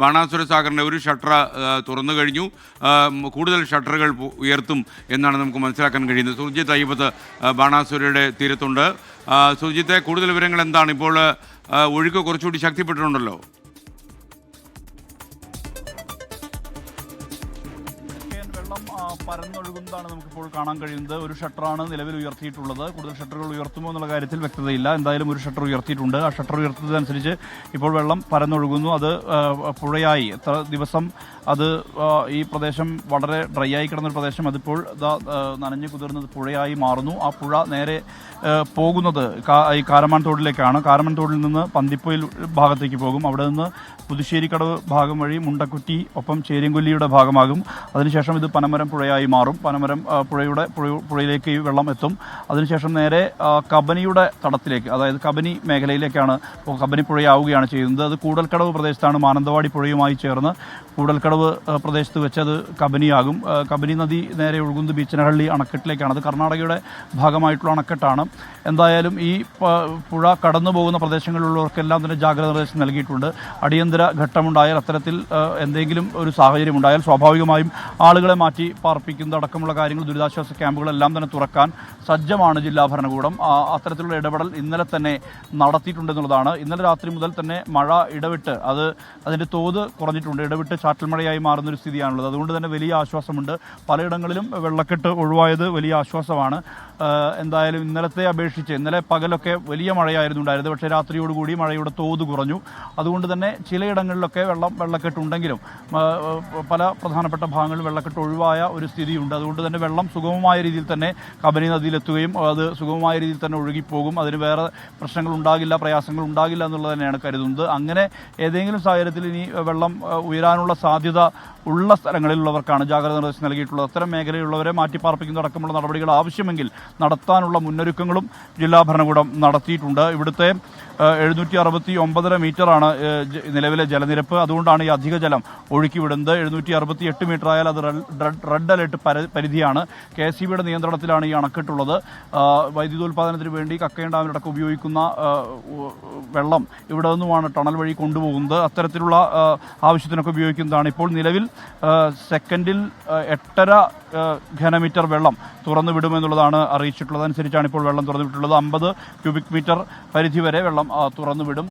ബാണാസുര സാഗറിൻ്റെ ഒരു ഷട്ടർ തുറന്നു കഴിഞ്ഞു. കൂടുതൽ ഷട്ടറുകൾ ഉയർത്തും എന്നാണ് നമുക്ക് മനസ്സിലാക്കാൻ കഴിയുന്നത്. സുർജിത്ത് അയ്യപ്പത്ത് ബാണാസുരയുടെ തീരത്തുണ്ട്. സുർജിത്തെ, കൂടുതൽ വിവരങ്ങൾ എന്താണ്? ഇപ്പോൾ ഒഴുക്ക് കുറച്ചുകൂടി ശക്തിപ്പെട്ടിട്ടുണ്ടല്ലോ. പരന്നൊഴുകുന്നതാണ് നമുക്കിപ്പോൾ കാണാൻ കഴിയുന്നത്. ഒരു ഷട്ടറാണ് നിലവിൽ ഉയർത്തിയിട്ടുള്ളത്. കൂടുതൽ ഷട്ടറുകൾ ഉയർത്തുമോ എന്നുള്ള കാര്യത്തിൽ വ്യക്തതയില്ല. എന്തായാലും ഒരു ഷട്ടർ ഉയർത്തിയിട്ടുണ്ട്. ആ ഷട്ടർ ഉയർത്തുന്നതനുസരിച്ച് ഇപ്പോൾ വെള്ളം പരന്നൊഴുകുന്നു. അത് പുഴയായി എത്ര ദിവസം അത് ഈ പ്രദേശം വളരെ ഡ്രൈ ആയി കിടന്നൊരു പ്രദേശം അതിപ്പോൾ നനഞ്ഞു കുതിർന്നത് പുഴയായി മാറുന്നു. ആ പുഴ നേരെ പോകുന്നത് ഈ കാരമാൻ തോടിലേക്കാണ്. കാരമാൻ തോടിൽ നിന്ന് പന്തിപ്പൊയിൽ ഭാഗത്തേക്ക് പോകും. അവിടെ നിന്ന് പുതുശ്ശേരിക്കടവ് ഭാഗം വഴി മുണ്ടക്കുറ്റി ഒപ്പം ചേരിയങ്കൊല്ലിയുടെ ഭാഗമാകും. അതിനുശേഷം ഇത് പനമരം പുഴയായി മാറും. പനമരം പുഴയിലേക്ക് ഈ വെള്ളം എത്തും. അതിനുശേഷം നേരെ കബനിയുടെ തടത്തിലേക്ക്, അതായത് കബനി മേഖലയിലേക്കാണ് കബനി പുഴയാവുകയാണ് ചെയ്യുന്നത്. അത് കൂടൽക്കടവ് പ്രദേശത്താണ്. മാനന്തവാടി പുഴയുമായി ചേർന്ന് കൂടൽക്കടവ് പ്രദേശത്ത് വെച്ച് അത് കബനിയാകും. കബനി നദി നേരെ ഒഴുകുന്നത് ബീച്ചനഹള്ളി അണക്കെട്ടിലേക്കാണ്. അത് കർണാടകയുടെ ഭാഗമായിട്ടുള്ള അണക്കെട്ടാണ്. എന്തായാലും ഈ പുഴ കടന്നു പോകുന്ന പ്രദേശങ്ങളിലുള്ളവർക്കെല്ലാം തന്നെ ജാഗ്രത നിർദ്ദേശം നൽകിയിട്ടുണ്ട്. അടിയന്തര ഘട്ടമുണ്ടായാൽ, അത്തരത്തിൽ എന്തെങ്കിലും ഒരു സാഹചര്യം ഉണ്ടായാൽ സ്വാഭാവികമായും ആളുകളെ മാറ്റി പാർപ്പിക്കുന്നത് അടക്കമുള്ള കാര്യങ്ങൾ, ദുരിതാശ്വാസ ക്യാമ്പുകളെല്ലാം തന്നെ തുറക്കാൻ സജ്ജമാണ് ജില്ലാ ഭരണകൂടം. അത്തരത്തിലുള്ള ഇടപെടൽ ഇന്നലെ തന്നെ നടത്തിയിട്ടുണ്ടെന്നുള്ളതാണ്. ഇന്നലെ രാത്രി മുതൽ തന്നെ മഴ ഇടവിട്ട് അതിൻ്റെ തോത് കുറഞ്ഞിട്ടുണ്ട്. ഇടവിട്ട് ചാറ്റൽ മഴയായി മാറുന്നൊരു സ്ഥിതിയാണുള്ളത്. അതുകൊണ്ട് തന്നെ വലിയ ആശ്വാസമുണ്ട്. പലയിടങ്ങളിലും വെള്ളക്കെട്ട് ഒഴിവായത് വലിയ ആശ്വാസമാണ്. എന്തായാലും ഇന്നലത്തെ അപേക്ഷിച്ച് ഇന്നലെ പകലൊക്കെ വലിയ മഴയായിരുന്നു ഉണ്ടായിരുന്നത്. പക്ഷേ രാത്രിയോടുകൂടി മഴയുടെ തോത് കുറഞ്ഞു. അതുകൊണ്ട് തന്നെ ചിലയിടങ്ങളിലൊക്കെ വെള്ളക്കെട്ടുണ്ടെങ്കിലും പല പ്രധാനപ്പെട്ട ഭാഗങ്ങളിൽ വെള്ളക്കെട്ട് ഒഴിവായ ഒരു സ്ഥിതിയുണ്ട്. അതുകൊണ്ട് തന്നെ വെള്ളം സുഗമമായ രീതിയിൽ തന്നെ കബനി നദിയിലെത്തുകയും അത് സുഗമമായ രീതിയിൽ തന്നെ ഒഴുകിപ്പോകും. അതിന് വേറെ പ്രശ്നങ്ങൾ ഉണ്ടാകില്ല, പ്രയാസങ്ങൾ ഉണ്ടാകില്ല എന്നുള്ളത് തന്നെയാണ് കരുതുന്നത്. അങ്ങനെ ഏതെങ്കിലും സാഹചര്യത്തിൽ ഇനി വെള്ളം ഉയരാനുള്ള സാധ്യത ഉള്ള സ്ഥലങ്ങളിലുള്ളവർക്കാണ് ജാഗ്രത നിർദ്ദേശം നൽകിയിട്ടുള്ളത്. അത്തരം മേഖലയിലുള്ളവരെ മാറ്റിപ്പാർപ്പിക്കുന്നതടക്കമുള്ള നടപടികൾ ആവശ്യമെങ്കിൽ നടത്താനുള്ള മുന്നൊരുക്കങ്ങളും ജില്ലാ ഭരണകൂടം നടത്തിയിട്ടുണ്ട്. ഇവിടുത്തെ 769.5 മീറ്ററാണ് നിലവിലെ ജലനിരപ്പ്. അതുകൊണ്ടാണ് ഈ അധിക ജലം ഒഴുക്കിവിടുന്നത്. 768 മീറ്റർ ആയാൽ അത് റെഡ് അലേർട്ട് പരിധിയാണ്. KSEBിയുടെ നിയന്ത്രണത്തിലാണ് ഈ അണക്കെട്ടുള്ളത്. വൈദ്യുതോൽപാദനത്തിന് വേണ്ടി കക്കയം ഡാമിലടക്കം ഉപയോഗിക്കുന്ന വെള്ളം ഇവിടെ നിന്നുമാണ് ടണൽ വഴി കൊണ്ടുപോകുന്നത്. അത്തരത്തിലുള്ള ആവശ്യത്തിനൊക്കെ ഉപയോഗിക്കുന്നതാണ്. ഇപ്പോൾ നിലവിൽ സെക്കൻഡിൽ 8.5 ഘനമീറ്റർ വെള്ളം തുറന്നു വിടുമെന്നുള്ളതാണ് അറിയിച്ചിട്ടുള്ളത്. അനുസരിച്ചാണ് ഇപ്പോൾ വെള്ളം തുറന്നു വിട്ടിട്ടുള്ളത്. 50 ക്യൂബിക് മീറ്റർ പരിധി വരെ വെള്ളം തുറന്നു വിടും.